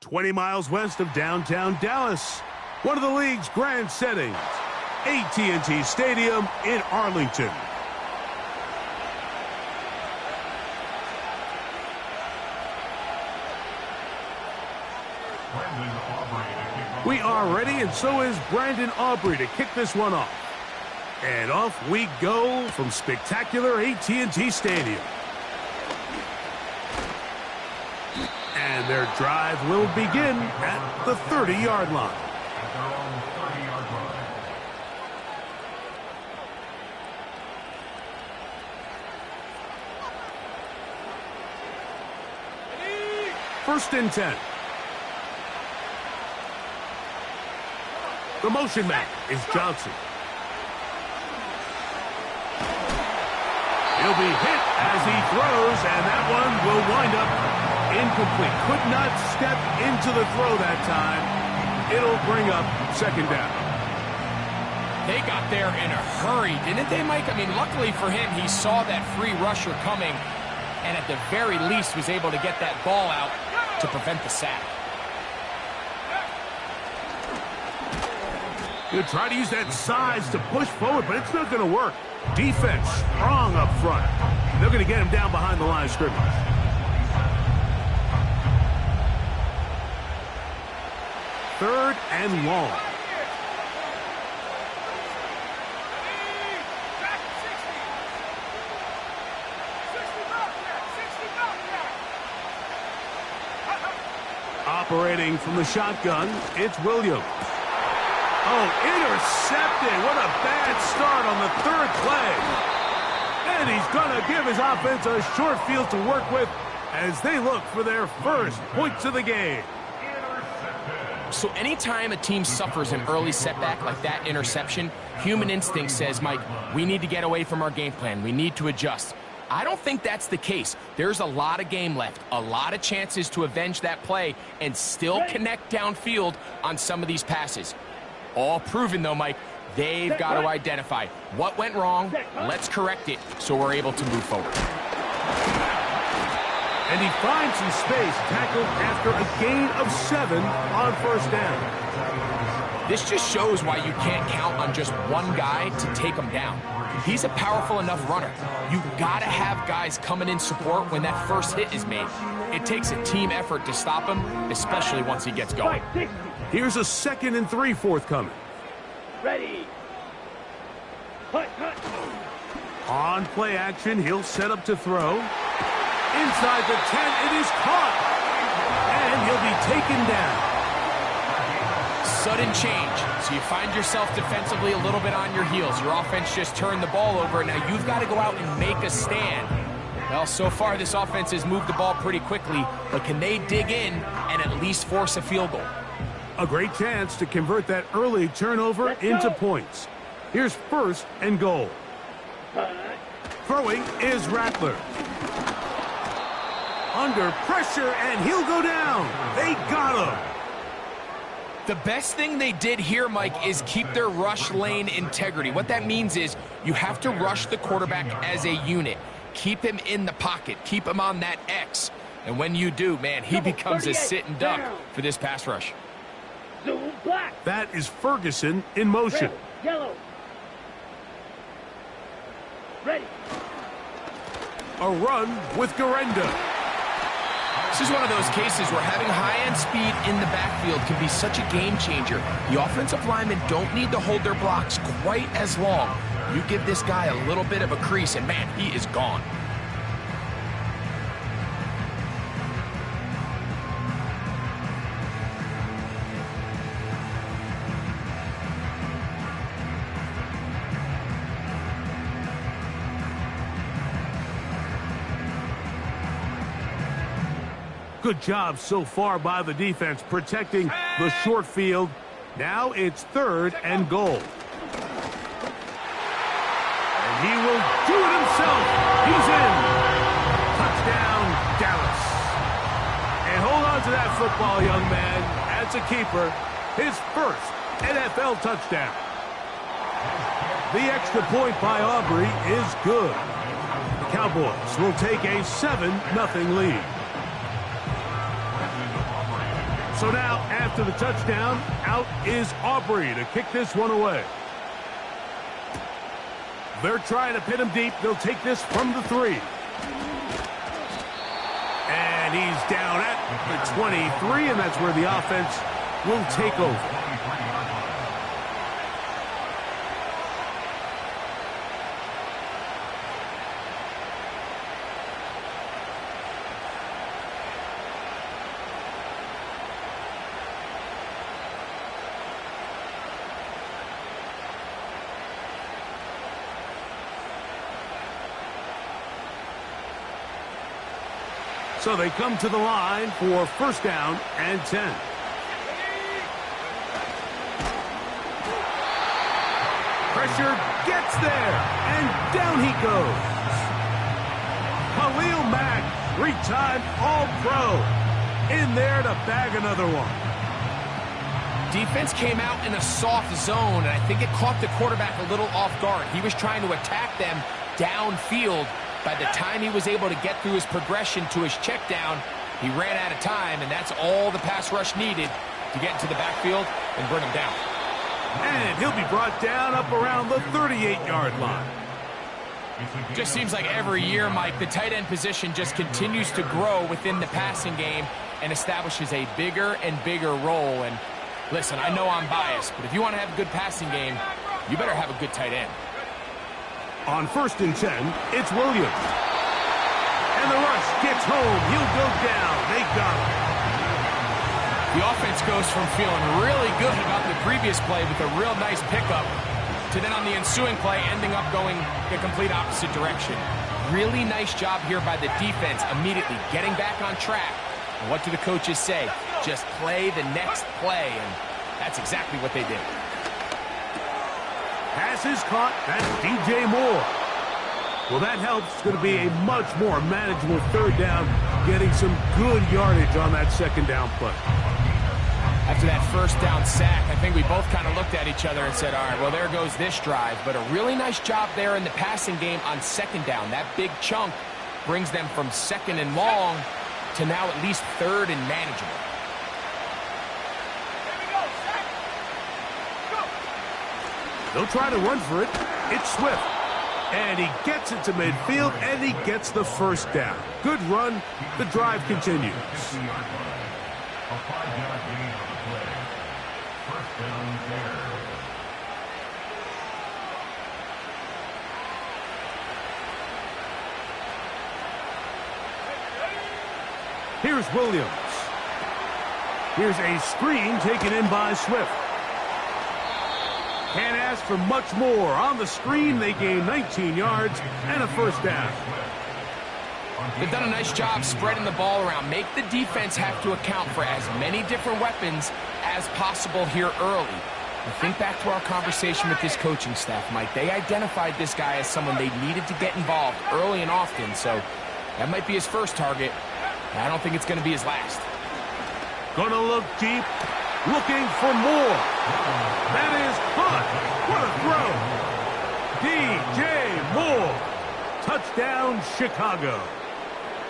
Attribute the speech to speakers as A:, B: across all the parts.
A: 20 miles west of downtown Dallas, one of the league's grand settings, AT&T Stadium in Arlington. We are ready, and so is Brandon Aubrey to kick this one off. And off we go from spectacular AT&T Stadium. And their drive will begin at the 30-yard line. First and 10. The motion man is Johnson. He'll be hit as he throws, and that one will wind up incomplete. Could not step into the throw that time. It'll bring up second down.
B: They got there in a hurry, didn't they, Mike? I mean, luckily for him, he saw that free rusher coming, and at the very least was able to get that ball out to prevent the sack.
A: He'll try to use that size to push forward, but it's not going to work. Defense strong up front. They're going to get him down behind the line of scrimmage. Third and long. Operating from the shotgun, it's Williams. Oh, intercepted. What a bad start on the third play. And he's going to give his offense a short field to work with as they look for their first points of the game.
B: So anytime a team suffers an early setback like that interception, human instinct says, Mike, we need to get away from our game plan. We need to adjust. I don't think that's the case. There's a lot of game left, a lot of chances to avenge that play and still connect downfield on some of these passes. All proven, though, Mike, they've got to identify what went wrong, let's correct it, so we're able to move forward.
A: And he finds some space, tackled after a gain of 7 on first down.
B: This just shows why you can't count on just one guy to take him down. He's a powerful enough runner. You've got to have guys coming in support when that first hit is made. It takes a team effort to stop him, especially once he gets going.
A: Here's a 2nd and 3 forthcoming.
C: Ready. Cut.
A: On play action, he'll set up to throw. Inside the 10, it is caught. And he'll be taken down.
B: Sudden change. So you find yourself defensively a little bit on your heels. Your offense just turned the ball over. Now you've got to go out and make a stand. Well, so far this offense has moved the ball pretty quickly, but can they dig in and at least force a field goal?
A: A great chance to convert that early turnover into points. Here's 1st and goal. Throwing is Rattler. Under pressure, and he'll go down. They got him.
B: The best thing they did here, Mike, is keep their rush lane integrity. What that means is you have to rush the quarterback as a unit. Keep him in the pocket. Keep him on that X. And when you do, man, he becomes a sitting duck for this pass rush.
A: That is Ferguson in motion.
C: Yellow. Ready.
A: A run with Garenda.
B: This is one of those cases where having high-end speed in the backfield can be such a game changer. The offensive linemen don't need to hold their blocks quite as long. You give this guy a little bit of a crease, and man, he is gone.
A: Good job so far by the defense protecting the short field. Now it's 3rd and goal. And he will do it himself. He's in. Touchdown, Dallas. And hold on to that football, young man. As a keeper, his first NFL touchdown. The extra point by Aubrey is good. The Cowboys will take a 7-0 lead. So now, after the touchdown, out is Aubrey to kick this one away. They're trying to pin him deep. They'll take this from the 3. And he's down at the 23, and that's where the offense will take over. So they come to the line for first down and 10. Pressure gets there, and down he goes. Khalil Mack, 3-time All-Pro, in there to bag another one.
B: Defense came out in a soft zone, and I think it caught the quarterback a little off guard. He was trying to attack them downfield. By the time he was able to get through his progression to his check down, he ran out of time, and that's all the pass rush needed to get into the backfield and bring him down.
A: And he'll be brought down up around the 38-yard line.
B: Just seems like every year, Mike, the tight end position just continues to grow within the passing game and establishes a bigger and bigger role. And listen, I know I'm biased, but if you want to have a good passing game, you better have a good tight end.
A: On first and 10, it's Williams. And the rush gets home. He'll go down. They got him.
B: The offense goes from feeling really good about the previous play with a real nice pickup to then on the ensuing play ending up going the complete opposite direction. Really nice job here by the defense immediately getting back on track. And what do the coaches say? Just play the next play, and that's exactly what they did.
A: Pass is caught. That's DJ Moore. Well, that helps. It's going to be a much more manageable third down, getting some good yardage on that second down play.
B: After that first down sack, I think we both kind of looked at each other and said, all right, well, there goes this drive. But a really nice job there in the passing game on second down. That big chunk brings them from second and long to now at least third and manageable.
A: They'll try to run for it. It's Swift. And he gets it to midfield, and he gets the first down. Good run. The drive continues. Here's Williams. Here's a screen taken in by Swift. Can't ask for much more. On the screen, they gain 19 yards and a first down.
B: They've done a nice job spreading the ball around. Make the defense have to account for as many different weapons as possible here early. And think back to our conversation with this coaching staff, Mike. They identified this guy as someone they needed to get involved early and often, so that might be his first target. I don't think it's going to be his last.
A: Gonna look deep, looking for more. That is caught. What a throw. DJ Moore. Touchdown, Chicago.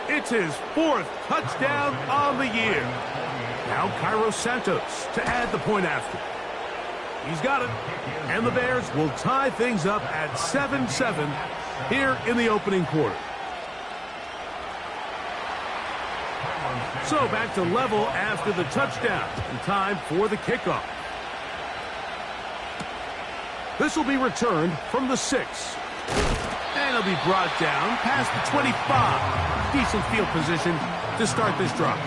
A: It's his fourth touchdown on the year. Now Cairo Santos to add the point after. He's got it. And the Bears will tie things up at 7-7 here in the opening quarter. So back to level after the touchdown, and time for the kickoff. This will be returned from the 6. And it'll be brought down past the 25. Decent field position to start this drive.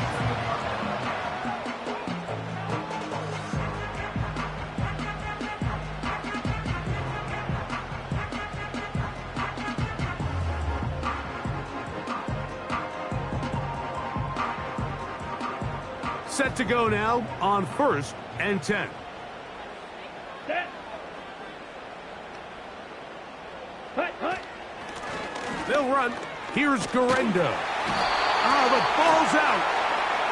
A: Set to go now on first and 10.
C: Set. Hut.
A: They'll run. Here's Garendo. The ball's out.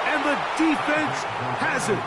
A: And the defense has it.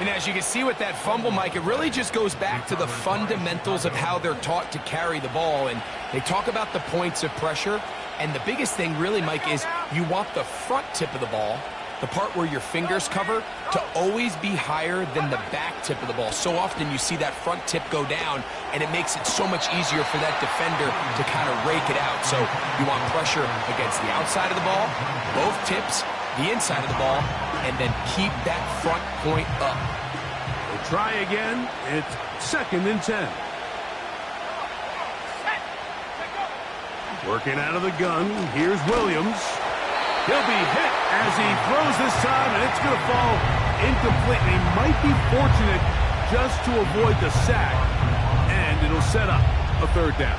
B: And as you can see with that fumble, Mike, it really just goes back to the fundamentals of how they're taught to carry the ball. And they talk about the points of pressure. And the biggest thing really, Mike, is you want the front tip of the ball the part where your fingers cover, to always be higher than the back tip of the ball. So often you see that front tip go down, and it makes it so much easier for that defender to kind of rake it out. So you want pressure against the outside of the ball, both tips, the inside of the ball, and then keep that front point up.
A: We'll try again. It's 2nd and 10. Working out of the gun, here's Williams. He'll be hit as he throws this time, and it's going to fall incomplete. He might be fortunate just to avoid the sack, and it'll set up a 3rd down.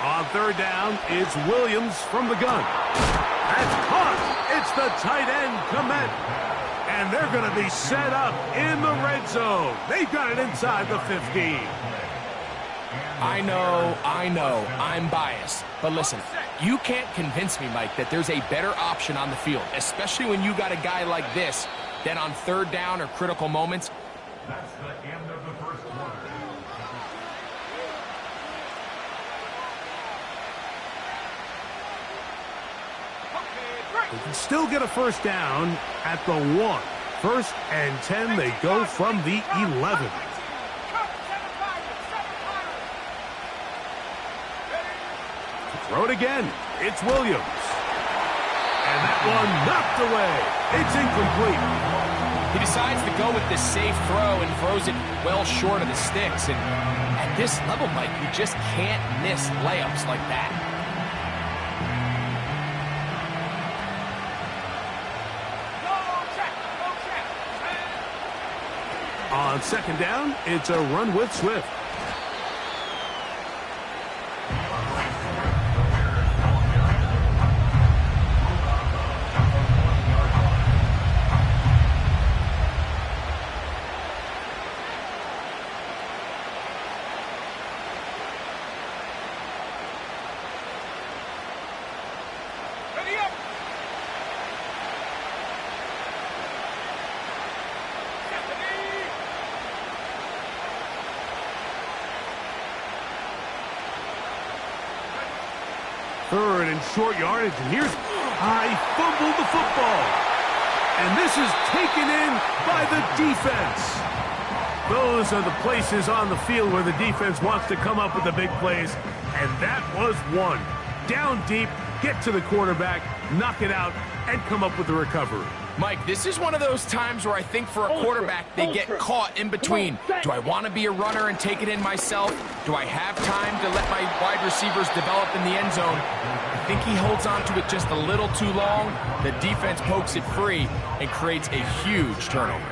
A: On 3rd down, it's Williams from the gun. That's caught. It's the tight end, Komet. And they're going to be set up in the red zone. They've got it inside the 15.
B: I know, I'm biased. But listen, you can't convince me, Mike, that there's a better option on the field, especially when you got a guy like this, than on 3rd down or critical moments.
D: That's the end of the first quarter.
A: They can still get a 1st down at the 1. 1st and 10, they go from the 11. Throw it again. It's Williams. And that one knocked away. It's incomplete.
B: He decides to go with this safe throw and throws it well short of the sticks. And at this level, Mike, you just can't miss layups like that.
A: On 2nd down, it's a run with Swift. Third and short yardage, and here's I fumbled the football. And this is taken in by the defense. Those are the places on the field where the defense wants to come up with the big plays, and that was one. Down deep, get to the quarterback, knock it out, and come up with the recovery.
B: Mike, this is one of those times where I think for a quarterback, they get caught in between. Do I want to be a runner and take it in myself? Do I have time to let my wide receivers develop in the end zone? I think he holds on to it just a little too long. The defense pokes it free and creates a huge turnover.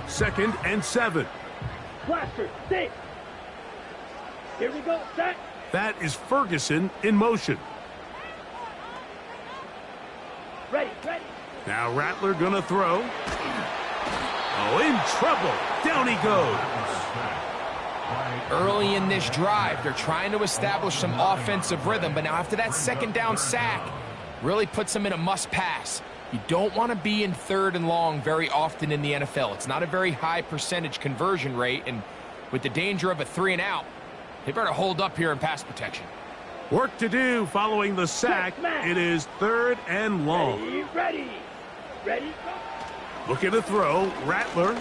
A: Second and 7.
C: Blaster, stay. Here we go, set.
A: That is Ferguson in motion.
C: Ready.
A: Now Rattler gonna throw. Oh, in trouble. Down he goes.
B: Early in this drive, they're trying to establish some offensive rhythm, but now after that 2nd down sack, really puts them in a must-pass. You don't want to be in 3rd and long very often in the NFL. It's not a very high percentage conversion rate, and with the danger of a 3 and out, they better hold up here in pass protection.
A: Work to do following the sack. It is 3rd and long.
C: Ready. Go.
A: Looking to throw. Rattler.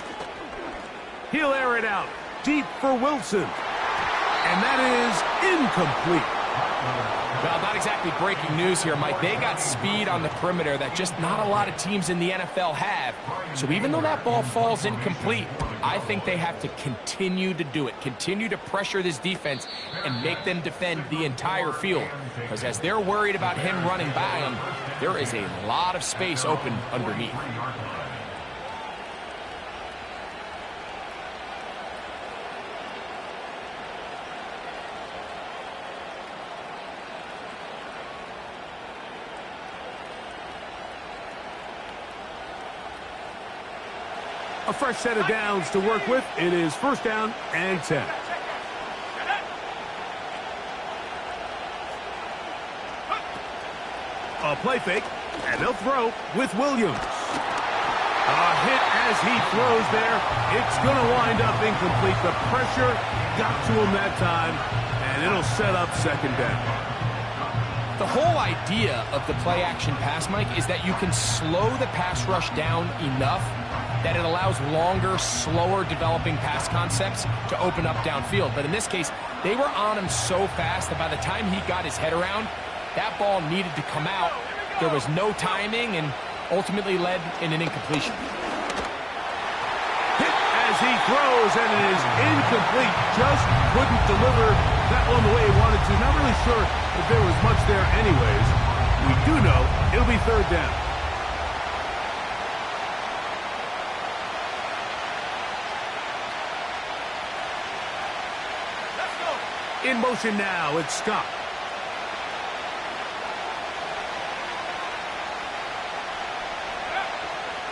A: He'll air it out. Deep for Wilson. And that is incomplete.
B: Well, not exactly breaking news here, Mike. They got speed on the perimeter that just not a lot of teams in the NFL have. So even though that ball falls incomplete, I think they have to continue to do it, continue to pressure this defense and make them defend the entire field. Because as they're worried about him running by them, there is a lot of space open underneath.
A: A fresh set of downs to work with. It is 1st down and 10. A play fake, and they'll throw with Williams. A hit as he throws there. It's going to wind up incomplete. The pressure got to him that time, and it'll set up second down.
B: The whole idea of the play-action pass, Mike, is that you can slow the pass rush down enough that it allows longer, slower developing pass concepts to open up downfield. But in this case, they were on him so fast that by the time he got his head around, that ball needed to come out. There was no timing and ultimately led in an incompletion.
A: Hit as he throws, and it is incomplete. Just couldn't deliver that one the way he wanted to. Not really sure if there was much there anyways. We do know it'll be third down. In motion now, it's Scott.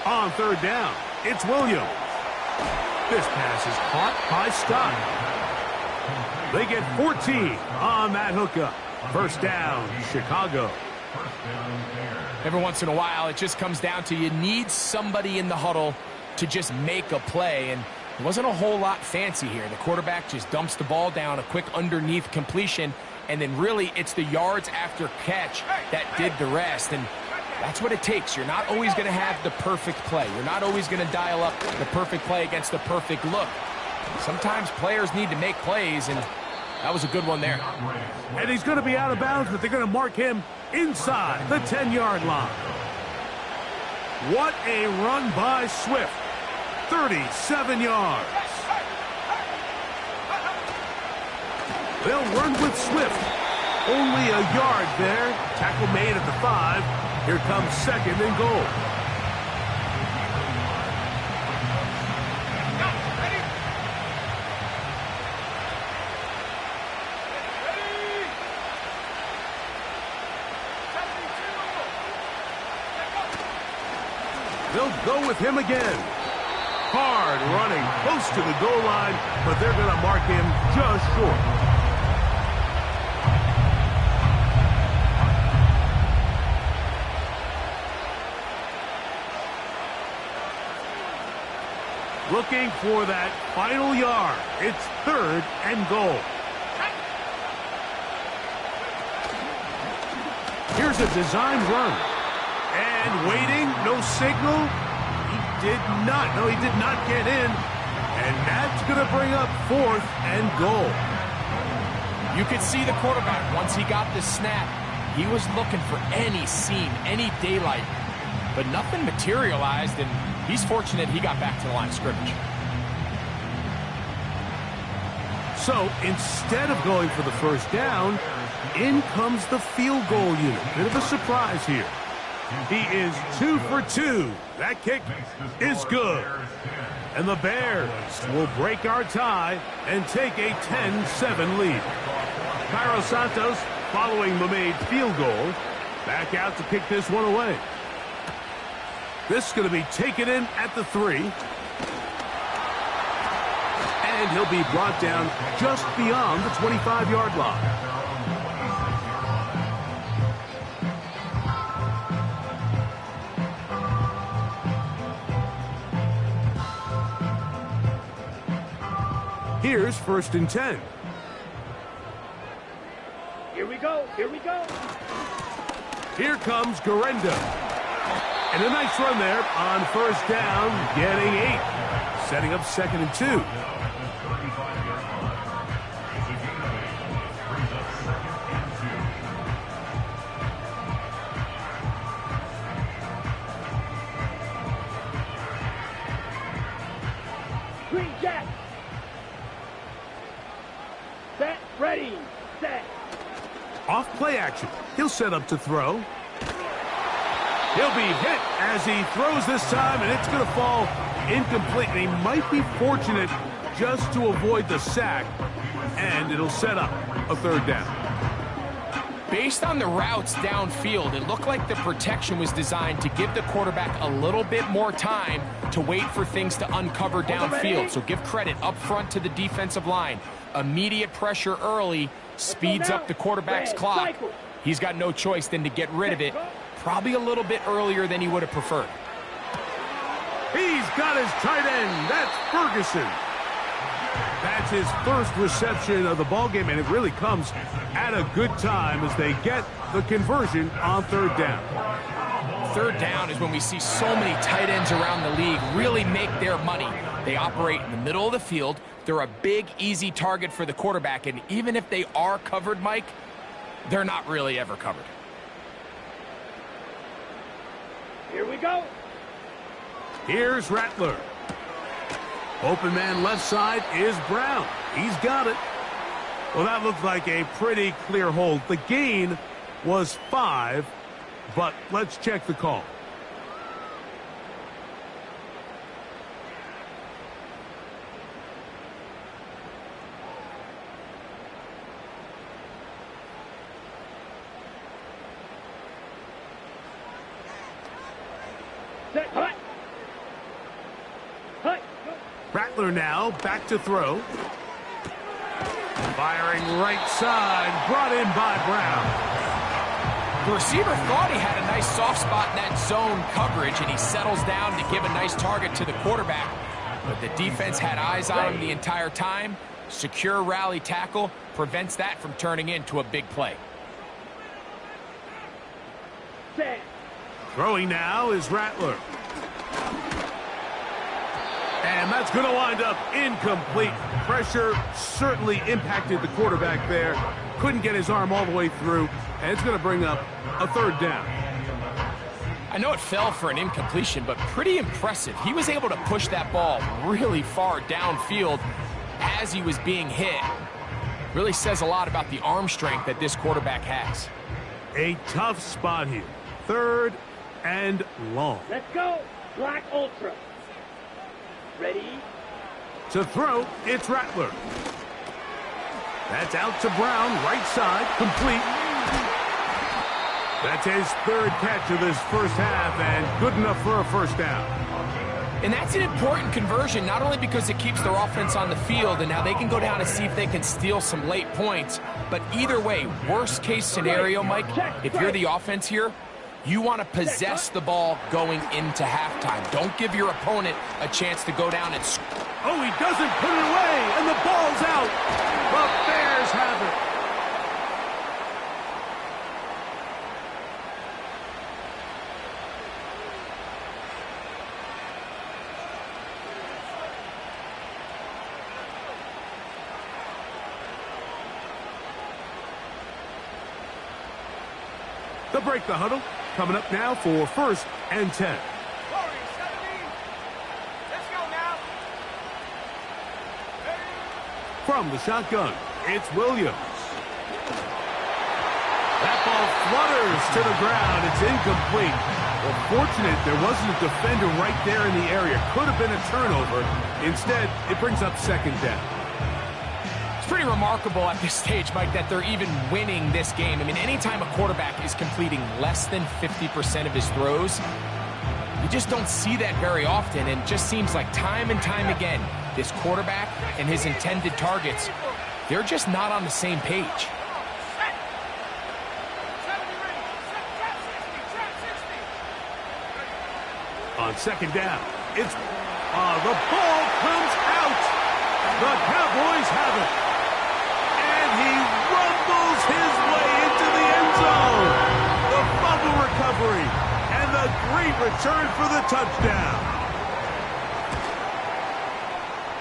A: On third down, it's Williams. This pass is caught by Scott. They get 14 on that hookup. First down, Chicago.
B: Every once in a while, it just comes down to you need somebody in the huddle to just make a play, and it wasn't a whole lot fancy here. The quarterback just dumps the ball down, a quick underneath completion, and then really it's the yards after catch that did the rest, and that's what it takes. You're not always going to have the perfect play. You're not always going to dial up the perfect play against the perfect look. Sometimes players need to make plays, and that was a good one there.
A: And he's going to be out of bounds, but they're going to mark him inside the 10-yard line. What a run by Swift. 37 yards. They'll run with Swift. Only a yard there. Tackle made at the 5. Here comes second and goal. They'll go with him again. Hard running, close to the goal line, but they're going to mark him just short. Looking for that final yard. It's third and goal. Here's a design run. And waiting, no signal. He did not get in. And that's going to bring up fourth and goal.
B: You could see the quarterback, once he got the snap, he was looking for any seam, any daylight. But nothing materialized, and he's fortunate he got back to the line of scrimmage.
A: So instead of going for the first down, in comes the field goal unit. Bit of a surprise here. He is 2 for 2. That kick is good. And the Bears will break our tie and take a 10-7 lead. Cairo Santos, following the made field goal, back out to kick this one away. This is going to be taken in at the 3. And he'll be brought down just beyond the 25-yard line. Here's first and 10.
C: Here we go. Here we go.
A: Here comes Garenda. And a nice run there on first down, getting 8. Setting up second and 2.
C: Green Jack. Set. Ready. Set.
A: Off play action. He'll set up to throw. He'll be hit as he throws this time, and it's going to fall incomplete. And he might be fortunate just to avoid the sack, and it'll set up a third down.
B: Based on the routes downfield, it looked like the protection was designed to give the quarterback a little bit more time to wait for things to uncover downfield. So give credit up front to the defensive line. Immediate pressure early speeds up the quarterback's clock. He's got no choice than to get rid of it, probably a little bit earlier than he would have preferred.
A: He's got his tight end. That's Ferguson. That's his first reception of the ballgame, and it really comes at a good time as they get the conversion on third down.
B: Third down is when we see so many tight ends around the league really make their money. They operate in the middle of the field. They're a big, easy target for the quarterback, and even if they are covered, Mike, they're not really ever covered.
C: Here we go.
A: Here's Rattler. Open man left side is Brown. He's got it. Well, that looked like a pretty clear hold. The gain was 5, but let's check the call.
C: Set. Hut. Hut. Go.
A: Rattler now back to throw. Firing right side, brought in by Brown.
B: The receiver thought he had a nice soft spot in that zone coverage, and he settles down to give a nice target to the quarterback. But the defense had eyes on him the entire time. Secure rally tackle prevents that from turning into a big play.
C: Set.
A: Throwing now is Rattler. And that's going to wind up incomplete. Pressure certainly impacted the quarterback there. Couldn't get his arm all the way through, and it's going to bring up a third down.
B: I know it fell for an incompletion, but pretty impressive. He was able to push that ball really far downfield as he was being hit. Really says a lot about the arm strength that this quarterback has.
A: A tough spot here. Third and long.
C: Let's go. Black Ultra. Ready?
A: To throw, it's Rattler. That's out to Brown, right side, complete. That's his third catch of this first half, and good enough for a first down.
B: And that's an important conversion, not only because it keeps their offense on the field, and now they can go down and see if they can steal some late points, but either way, worst case scenario, Mike, if you're the offense here, you want to possess the ball going into halftime. Don't give your opponent a chance to go down and score.
A: Oh, he doesn't put it away, and the ball's out. The Bears have it. They'll break the huddle. Coming up now for 1st and 10.
C: Let's go now.
A: From the shotgun, it's Williams. That ball flutters to the ground. It's incomplete. Well, fortunate there wasn't a defender right there in the area. Could have been a turnover. Instead, it brings up 2nd down.
B: Pretty remarkable at this stage, Mike, that they're even winning this game. I mean, anytime a quarterback is completing less than 50% of his throws, you just don't see that very often, and just seems like time and time again, this quarterback and his intended targets, they're just not on the same page.
A: On 2nd down, it's the ball comes out. The Cowboys have it. He rumbles his way into the end zone. The fumble recovery and the great return for the touchdown.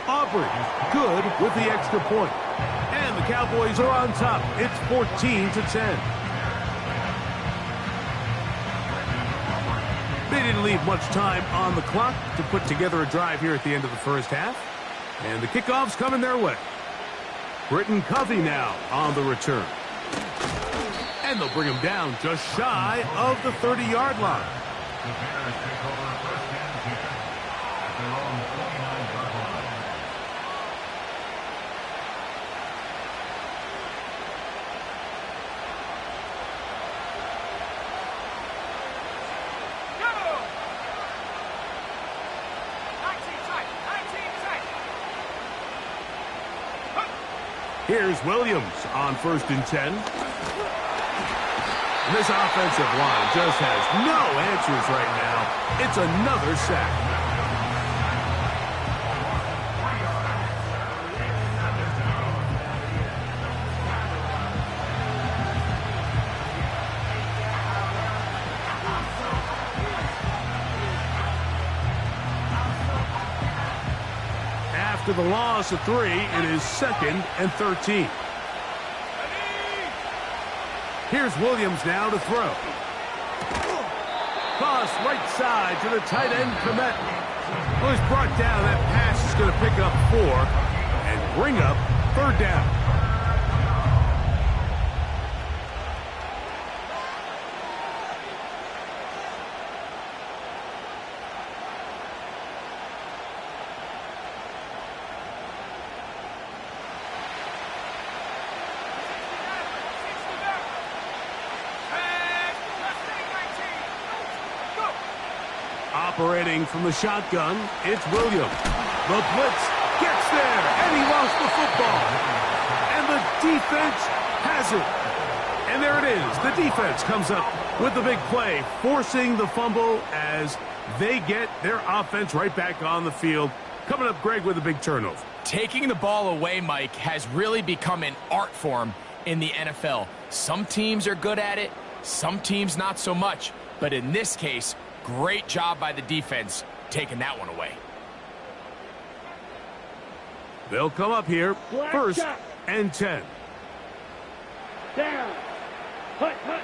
A: Auburn good with the extra point. And the Cowboys are on top. It's 14-10. They didn't leave much time on the clock to put together a drive here at the end of the first half. And the kickoff's coming their way. Britton Covey now on the return. And they'll bring him down just shy of the 30-yard line.
D: The Bears take over 1st and 10 at their own 29-yard line.
A: Here's Williams on 1st and 10. This offensive line just has no answers right now. It's another sack. After the loss of 3, it is 2nd and 13. Here's Williams now to throw. Toss right side to the tight end, Komet. Well, he's brought down. That pass is going to pick up 4 and bring up 3rd down. Operating from the shotgun, it's Williams. The blitz gets there, and he lost the football. And the defense has it. And there it is. The defense comes up with the big play, forcing the fumble as they get their offense right back on the field. Coming up, Greg, with a big turnover.
B: Taking the ball away, Mike, has really become an art form in the NFL. Some teams are good at it, some teams not so much. But in this case, great job by the defense taking that one away.
A: They'll come up here, 1st and 10.
C: Down. Hut, hut.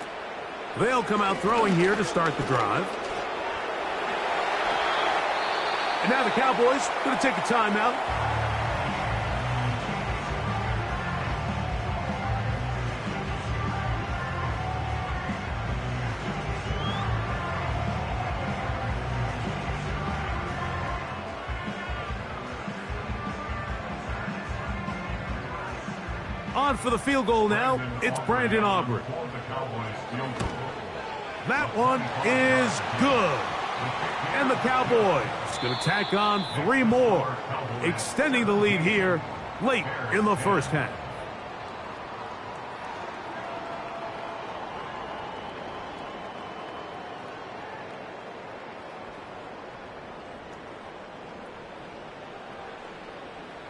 A: They'll come out throwing here to start the drive. And now the Cowboys going to take a timeout. On for the field goal now, it's Brandon Aubrey. That one is good. And the Cowboys going to tack on 3 more, extending the lead here late in the first half.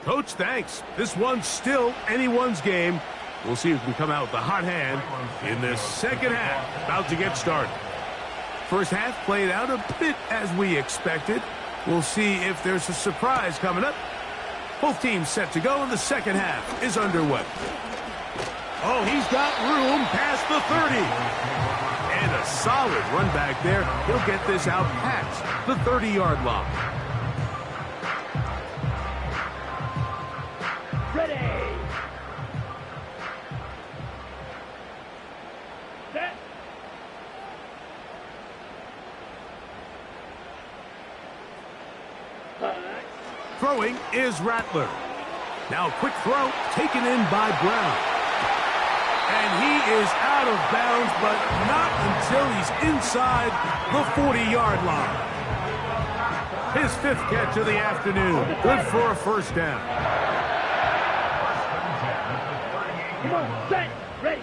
A: Coach, thanks. This one's still anyone's game. We'll see who can come out with the hot hand in this second half. About to get started. First half played out a bit as we expected. We'll see if there's a surprise coming up. Both teams set to go, and the second half is underway. Oh, he's got room past the 30. And a solid run back there. He'll get this out past the 30-yard line.
C: Ready. Set. Hut.
A: Throwing is Rattler. Now a quick throw taken in by Brown. And he is out of bounds, but not until he's inside the 40-yard line. His 5th catch of the afternoon. Good for a first down.
C: Come on, set, ready.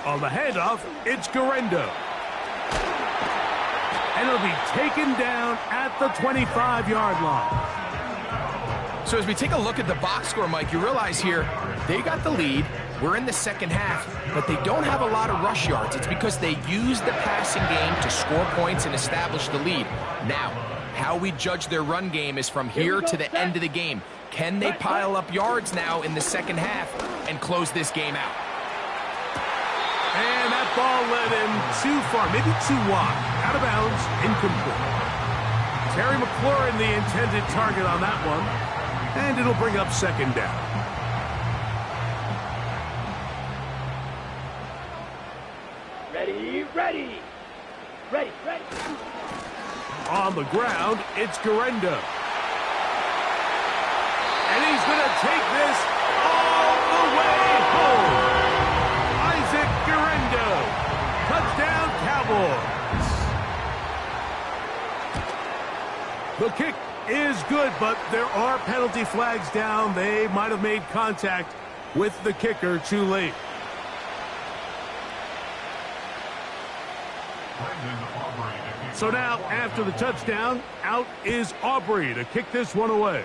A: On the handoff, it's Garendo. And it'll be taken down at the 25-yard line.
B: So as we take a look at the box score, Mike, you realize here they got the lead. We're in the second half, but they don't have a lot of rush yards. It's because they use the passing game to score points and establish the lead. Now, how we judge their run game is from here to the end of the game. Can they pile up yards now in the second half and close this game out?
A: And that ball led him too far, maybe too wide. Out of bounds, incomplete. Terry McLaurin, the intended target on that one. And it'll bring up second down.
C: Ready, ready. Ready, ready.
A: On the ground, it's Garendo. And he's going to take this all the way home. Isaac Garendo. Touchdown, Cowboys. The kick is good, but there are penalty flags down. They might have made contact with the kicker too late. So now, after the touchdown, out is Aubrey to kick this one away.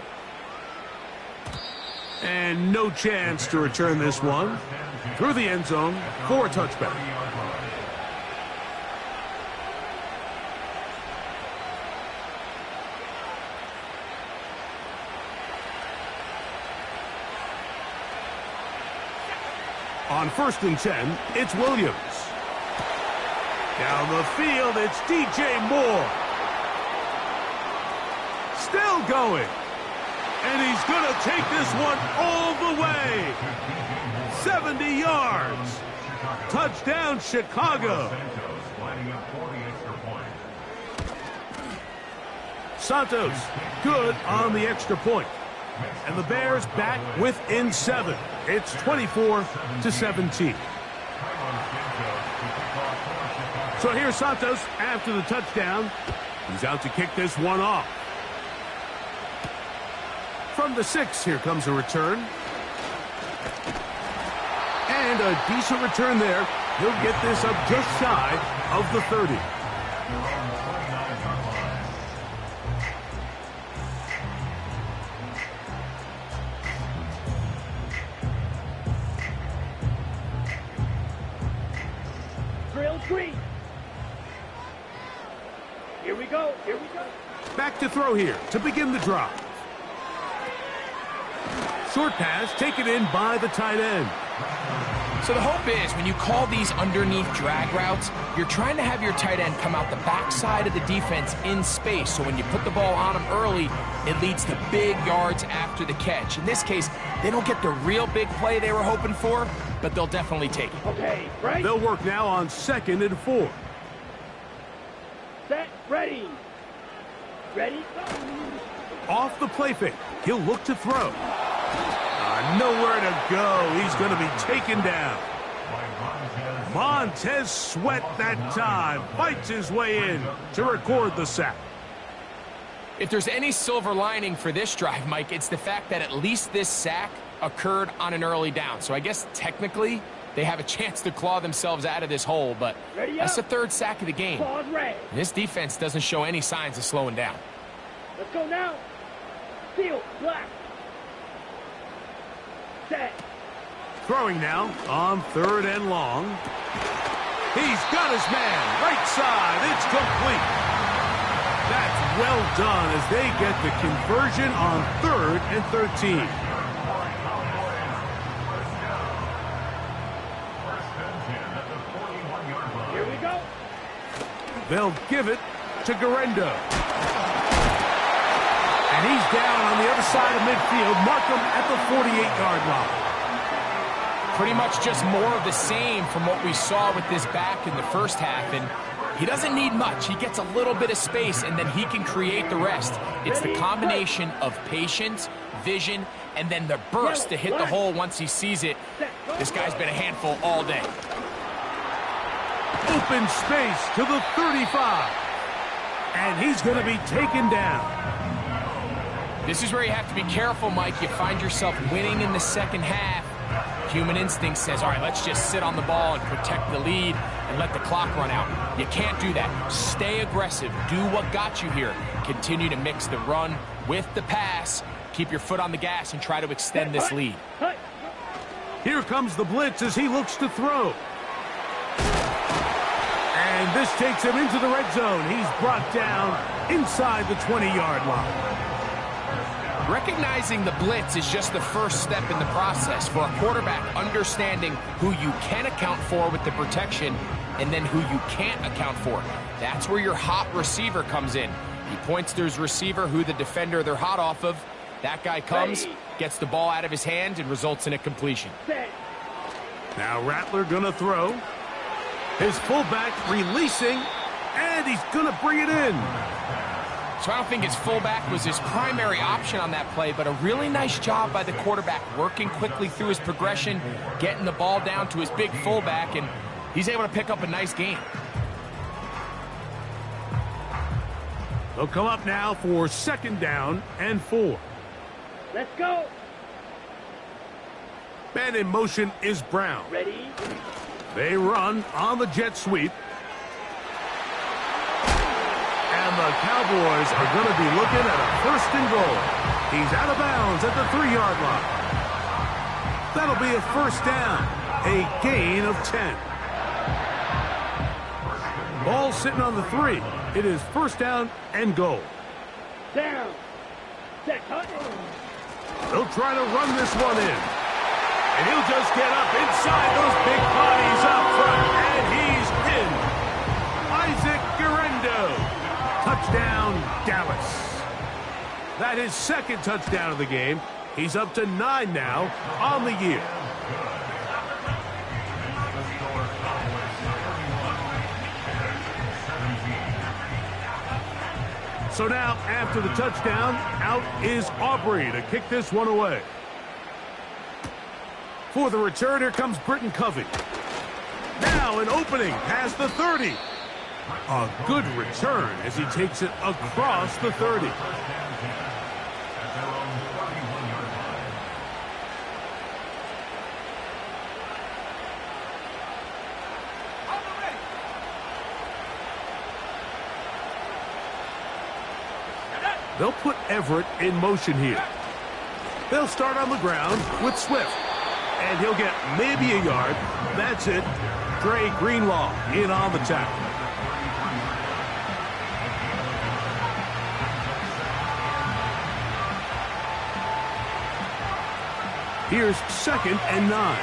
A: And no chance to return this one through the end zone for a touchback. On 1st and 10, it's Williams. Down the field, it's DJ Moore. Still going. And he's going to take this one all the way. 70 yards. Touchdown, Chicago. Santos, good on the extra point. And the Bears back within 7. It's 24-17. So here's Santos after the touchdown. He's out to kick this one off. From the 6, here comes a return. And a decent return there. He'll get this up just shy of the 30.
C: Drill green. Here we go. Here we go.
A: Back to throw here to begin the drive. Short pass taken in by the tight end.
B: So the hope is when you call these underneath drag routes, you're trying to have your tight end come out the backside of the defense in space. So when you put the ball on him early, it leads to big yards after the catch. In this case, they don't get the real big play they were hoping for, but they'll definitely take it.
C: Okay, right.
A: They'll work now on 2nd and 4.
C: Set, ready. Ready, go.
A: Off the play fake. He'll look to throw. Nowhere to go. He's going to be taken down. Montez Sweat that time. Fights his way in to record the sack.
B: If there's any silver lining for this drive, Mike, it's the fact that at least this sack occurred on an early down. So I guess technically they have a chance to claw themselves out of this hole, but that's the 3rd sack of the game. This defense doesn't show any signs of slowing down.
C: Let's go now. Field, black. Set.
A: Throwing now on 3rd and long. He's got his man. Right side. It's complete. That's well done as they get the conversion on 3rd and 13.
C: Here we go.
A: They'll give it to Garendo. And he's down on the other side of midfield. Mark him at the 48-yard line.
B: Pretty much just more of the same from what we saw with this back in the first half. And he doesn't need much. He gets a little bit of space, and then he can create the rest. It's the combination of patience, vision, and then the burst to hit the hole once he sees it. This guy's been a handful all day.
A: Open space to the 35. And he's going to be taken down.
B: This is where you have to be careful, Mike. You find yourself winning in the second half. Human instinct says, all right, let's just sit on the ball and protect the lead and let the clock run out. You can't do that. Stay aggressive. Do what got you here. Continue to mix the run with the pass. Keep your foot on the gas and try to extend this lead.
A: Here comes the blitz as he looks to throw. And this takes him into the red zone. He's brought down inside the 20-yard line.
B: Recognizing the blitz is just the first step in the process for a quarterback, understanding who you can account for with the protection and then who you can't account for. That's where your hot receiver comes in. He points to his receiver, who the defender they're hot off of. That guy comes, gets the ball out of his hand, and results in a completion.
A: Now Rattler gonna throw. His fullback releasing, and he's gonna bring it in.
B: So I don't think his fullback was his primary option on that play, but a really nice job by the quarterback working quickly through his progression, getting the ball down to his big fullback, and he's able to pick up a nice gain.
A: They'll come up now for 2nd down and 4.
C: Let's go.
A: Man in motion is Brown.
C: Ready.
A: They run on the jet sweep. And the Cowboys are going to be looking at a 1st and goal. He's out of bounds at the 3-yard line. That'll be a 1st down, a gain of 10. Ball sitting on the 3. It is 1st down and goal.
C: Down. Set, cut.
A: They'll try to run this one in. And he'll just get up inside those big bodies up front. And he's in. Isaac Guerrero. Touchdown, Dallas. That is second touchdown of the game. He's up to 9 now on the year. So now, after the touchdown, out is Aubrey to kick this one away. For the return, here comes Britton Covey. Now an opening past the 30. A good return as he takes it across the 30. They'll put Everett in motion here. They'll start on the ground with Swift. And he'll get maybe a yard. That's it. Dre Greenlaw in on the tackle. Here's 2nd and 9.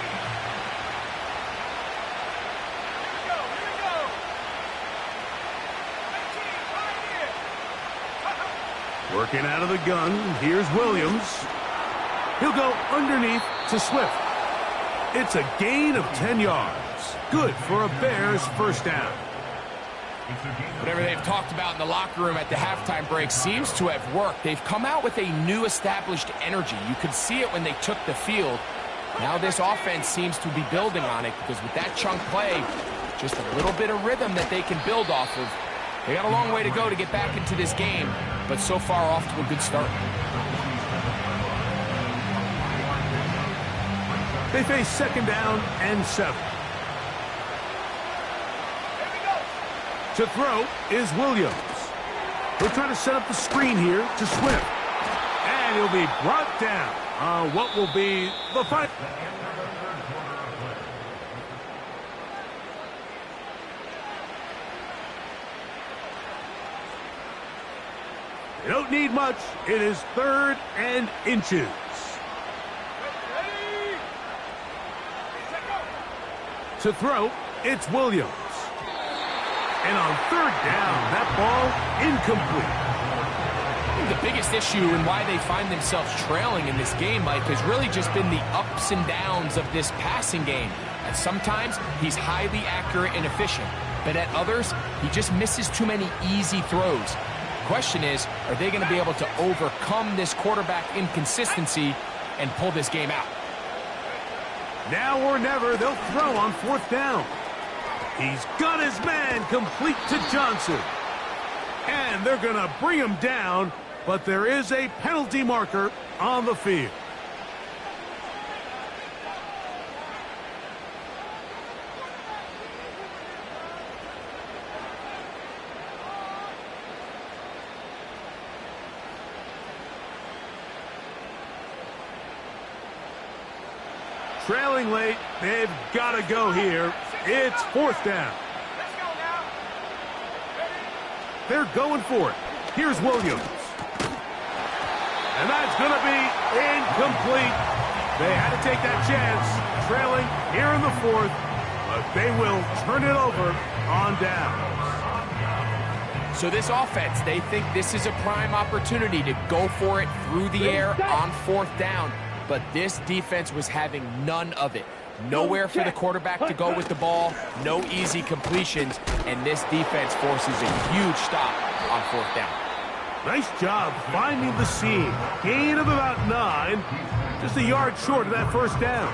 A: Working out of the gun, here's Williams. He'll go underneath to Swift. It's a gain of 10 yards. Good for a Bears first down.
B: Whatever they've talked about in the locker room at the halftime break seems to have worked. They've come out with a new established energy. You could see it when they took the field. Now this offense seems to be building on it because with that chunk play, just a little bit of rhythm that they can build off of. They got a long way to go to get back into this game, but so far off to a good start.
A: They face 2nd down and 7. To throw is Williams. He'll try to set up the screen here to Swift. And he'll be brought down on what will be the fight. They don't need much. It is 3rd and inches. To throw, it's Williams. And on 3rd down, that ball incomplete.
B: I think the biggest issue and why they find themselves trailing in this game, Mike, has really just been the ups and downs of this passing game. And sometimes he's highly accurate and efficient, but at others, he just misses too many easy throws. The question is, are they going to be able to overcome this quarterback inconsistency and pull this game out?
A: Now or never, they'll throw on 4th down. He's got his man complete to Johnson. And they're going to bring him down, but there is a penalty marker on the field. Trailing late, they've got to go here. It's 4th down. They're going for it. Here's Williams. And that's going to be incomplete. They had to take that chance, trailing here in the 4th, but they will turn it over on downs.
B: So this offense, they think this is a prime opportunity to go for it through the air on 4th down. But this defense was having none of it. Nowhere for the quarterback to go with the ball, no easy completions, and this defense forces a huge stop on 4th down.
A: Nice job finding the seam. Gain of about 9, just a yard short of that first down.